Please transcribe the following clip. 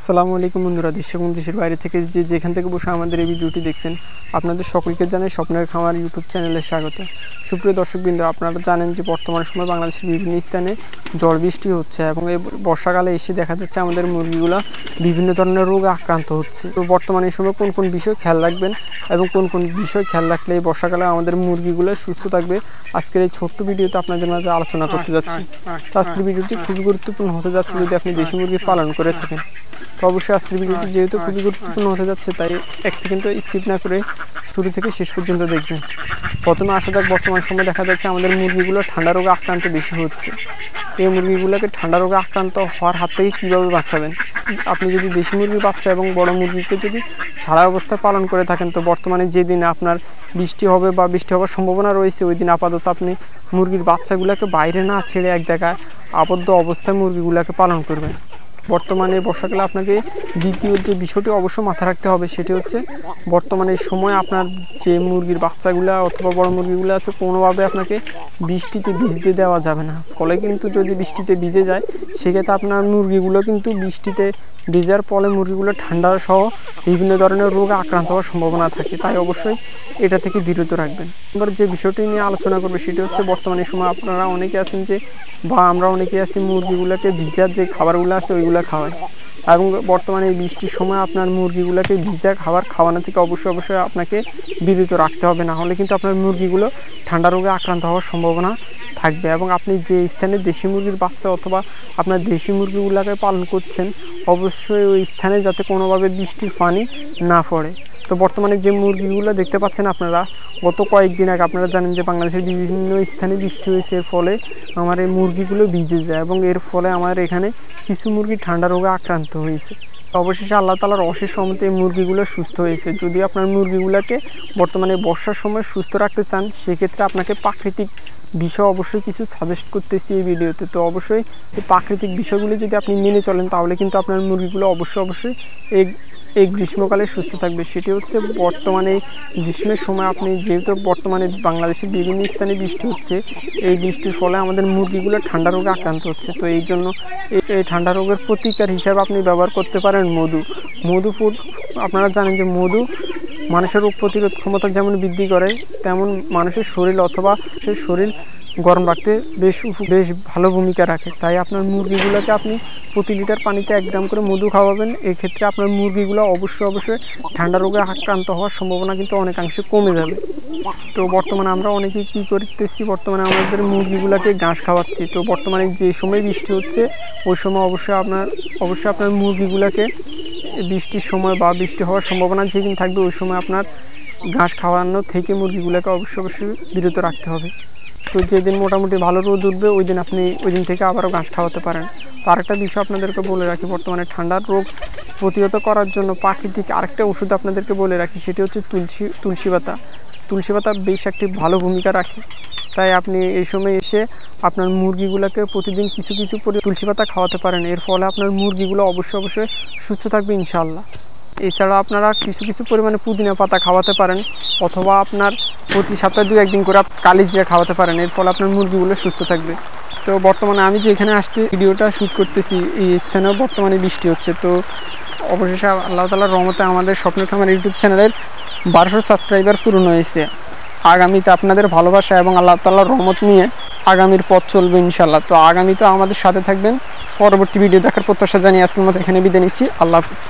আসসালামু আলাইকুম বন্ধুরা, দেশ এবং দেশের বাইরে থেকে যেখান থেকে বসে আমাদের এই ভিডিওটি দেখছেন, আপনাদের সকলকে জানাই স্বপ্নের খামার ইউটিউব চ্যানেলে স্বাগত। সুপ্রিয় দর্শকবৃন্দ, আপনারা জানেন যে বর্তমান সময় বাংলাদেশের বিভিন্ন স্থানে ঝড় বৃষ্টি হচ্ছে এবং এই বর্ষাকালে এসে দেখা যাচ্ছে আমাদের মুরগিগুলো বিভিন্ন ধরনের রোগে আক্রান্ত হচ্ছে। তো বর্তমানে এই সময় কোন কোন বিষয় খেয়াল রাখবেন এবং কোন কোন বিষয় খেয়াল রাখলে এই বর্ষাকালে আমাদের মুরগিগুলো সুস্থ থাকবে, আজকের এই ছোট্ট ভিডিওতে আপনাদের মাঝে আলোচনা করতে যাচ্ছি। তো আজকের ভিডিওটি খুবই গুরুত্বপূর্ণ হতে যাচ্ছে যদি আপনি দেশি মুরগি পালন করে থাকেন। তো অবশ্যই আজকের ভিডিওটি যেহেতু খুবই গুরুত্বপূর্ণ হতে যাচ্ছে, তাই এক সেকেন্ডও স্কিপ না করে শুরু থেকে শেষ পর্যন্ত দেখবেন। প্রথমে আসা যাক, বর্তমান সময় দেখা যাচ্ছে আমাদের মুরগিগুলো ঠান্ডা রোগে আক্রান্ত বেশি হচ্ছে। এই মুরগিগুলোকে ঠান্ডা রোগে আক্রান্ত হওয়ার হাত থেকে কীভাবে বাঁচাবেন? আপনি যদি দেশি মুরগির বাচ্চা এবং বড় মুরগিকে যদি ছাড়া অবস্থায় পালন করে থাকেন, তো বর্তমানে যেদিন আপনার বৃষ্টি হবে বা বৃষ্টি হওয়ার সম্ভাবনা রয়েছে, ওই দিন আপাতত আপনি মুরগির বাচ্চাগুলোকে বাইরে না ছেড়ে এক জায়গায় আবদ্ধ অবস্থায় মুরগিগুলোকে পালন করবেন। বর্তমানে বর্ষাকালে আপনাকে দ্বিতীয় যে বিষয়টি অবশ্যই মাথায় রাখতে হবে, সেটি হচ্ছে বর্তমানে সময় আপনার যে মুরগির বাচ্চাগুলো অথবা বড় মুরগিগুলো আছে, কোনোভাবে আপনাকে বৃষ্টিতে ভিজতে দেওয়া যাবে না। ফলে কিন্তু যদি বৃষ্টিতে ভিজে যায়, সেক্ষেত্রে আপনার মুরগিগুলো কিন্তু বৃষ্টিতে ভিজার ফলে মুরগিগুলো ঠান্ডা সহ বিভিন্ন ধরনের রোগে আক্রান্ত হওয়ার সম্ভাবনা থাকে, তাই অবশ্যই এটা থেকে বিরত রাখবেন। এবার যে বিষয়টি নিয়ে আলোচনা করবে সেটি হচ্ছে বর্তমানে সময় আপনারা অনেকে আছেন যে, বা আমরা অনেকে আছি মুরগিগুলোকে ভিজার যে খাবারগুলো আছে ওইগুলো খাওয়াই, এবং বর্তমানে এই বৃষ্টির সময় আপনার মুরগিগুলোকে ভিজা খাবার খাওয়ানো থেকে অবশ্যই আপনাকে বিরত রাখতে হবে, না হলে কিন্তু আপনার মুরগিগুলো ঠান্ডা রোগে আক্রান্ত হওয়ার সম্ভাবনা থাকবে। এবং আপনি যে স্থানে দেশি মুরগির বাচ্চা অথবা আপনার দেশি মুরগিগুলোকে পালন করছেন, অবশ্যই ওই স্থানে যাতে কোনোভাবে বৃষ্টির পানি না পড়ে। তো বর্তমানে যে মুরগিগুলো দেখতে পাচ্ছেন আপনারা, গত কয়েকদিন আগে আপনারা জানেন যে বাংলাদেশের বিভিন্ন স্থানে বৃষ্টি হয়েছে, এর ফলে আমার এই মুরগিগুলো ভিজে যায় এবং এর ফলে আমার এখানে কিছু মুরগি ঠান্ডা রোগে আক্রান্ত হয়েছে। অবশেষে আল্লাহ তাআলার অশেষ রহমতে এই মুরগিগুলো সুস্থ হয়েছে। যদি আপনার মুরগিগুলোকে বর্তমানে বর্ষার সময় সুস্থ রাখতে চান, সেক্ষেত্রে আপনাকে প্রাকৃতিক বিষয় অবশ্যই কিছু সাজেস্ট করতেছি এই ভিডিওতে। তো অবশ্যই এই প্রাকৃতিক বিষয়গুলি যদি আপনি মেনে চলেন, তাহলে কিন্তু আপনার মুরগিগুলো অবশ্যই এই গ্রীষ্মকালে সুস্থ থাকবে। সেটি হচ্ছে বর্তমানে গ্রীষ্মের সময় আপনি যেহেতু বর্তমানে বাংলাদেশের বিভিন্ন স্থানে বৃষ্টি হচ্ছে, এই বৃষ্টির ফলে আমাদের মুরগিগুলো ঠান্ডা রোগে আক্রান্ত হচ্ছে। তো এই জন্য এই ঠান্ডা রোগের প্রতিকার হিসাবে আপনি ব্যবহার করতে পারেন মধু ফুড। আপনারা জানেন যে মধু মানুষের রোগ প্রতিরোধ ক্ষমতা যেমন বৃদ্ধি করে, তেমন মানুষের শরীর অথবা সে শরীর গরম রাখতে বেশ ভালো ভূমিকা রাখে। তাই আপনার মুরগিগুলোকে আপনি প্রতি লিটার পানিতে 1 গ্রাম করে মধু খাওয়াবেন। এক্ষেত্রে আপনার মুরগিগুলো অবশ্যই ঠান্ডা রোগে আক্রান্ত হওয়ার সম্ভাবনা কিন্তু অনেকাংশে কমে যাবে। তো বর্তমানে আমরা অনেকেই কী করতেছি, বর্তমানে আমাদের মুরগিগুলোকে ঘাস খাওয়াচ্ছি। তো বর্তমানে যে সময় বৃষ্টি হচ্ছে, ওই সময় অবশ্যই আপনার মুরগিগুলোকে বৃষ্টির সময় বা বৃষ্টি হওয়ার সম্ভাবনা যেদিন থাকবে, ওই সময় আপনার ঘাস খাওয়ানো থেকে মুরগিগুলোকে অবশ্যই বিরত রাখতে হবে। তো যেদিন মোটামুটি ভালো রোদ উঠবে, ওই দিন থেকে আবারও ঘাস খাওয়াতে পারেন। তো আরেকটা বিষয় আপনাদেরকে বলে রাখি, বর্তমানে ঠান্ডার রোগ প্রতিহত করার জন্য প্রাকৃতিক আরেকটা ওষুধ আপনাদেরকে বলে রাখি, সেটি হচ্ছে তুলসী পাতা। তুলসী পাতা বেশ একটি ভালো ভূমিকা রাখে। তাই আপনি এই সময় এসে আপনার মুরগিগুলোকে প্রতিদিন কিছু করে তুলসী পাতা খাওয়াতে পারেন। এর ফলে আপনার মুরগিগুলো অবশ্যই সুস্থ থাকবে ইনশাআল্লাহ। এছাড়া আপনারা কিছু পরিমাণে পুদিনা পাতা খাওয়াতে পারেন, অথবা আপনার প্রতি সপ্তাহে 2-1 দিন করে কালিজিরা খাওয়াতে পারেন। এর ফলে আপনার মুরগিগুলো সুস্থ থাকবে। তো বর্তমানে আমি যে এখানে আসতে ভিডিওটা শ্যুট করতেছি, এই স্থানেও বর্তমানে বৃষ্টি হচ্ছে। তো অবশেষে আল্লাহ তাআলার রহমতে আমাদের স্বপ্নের খামার ইউটিউব চ্যানেলের 1200 সাবস্ক্রাইবার পূরণ হয়েছে। আগামীতে আপনাদের ভালোবাসা এবং আল্লাহ তাআলার রহমত নিয়ে আগামীর পথ চলবে ইনশাআল্লাহ। তো আগামীতে আমাদের সাথে থাকবেন। পরবর্তী ভিডিও দেখার প্রত্যাশা জানিয়ে আজকের মতো এখানে বিদায় নিচ্ছি। আল্লাহ হাফেজ।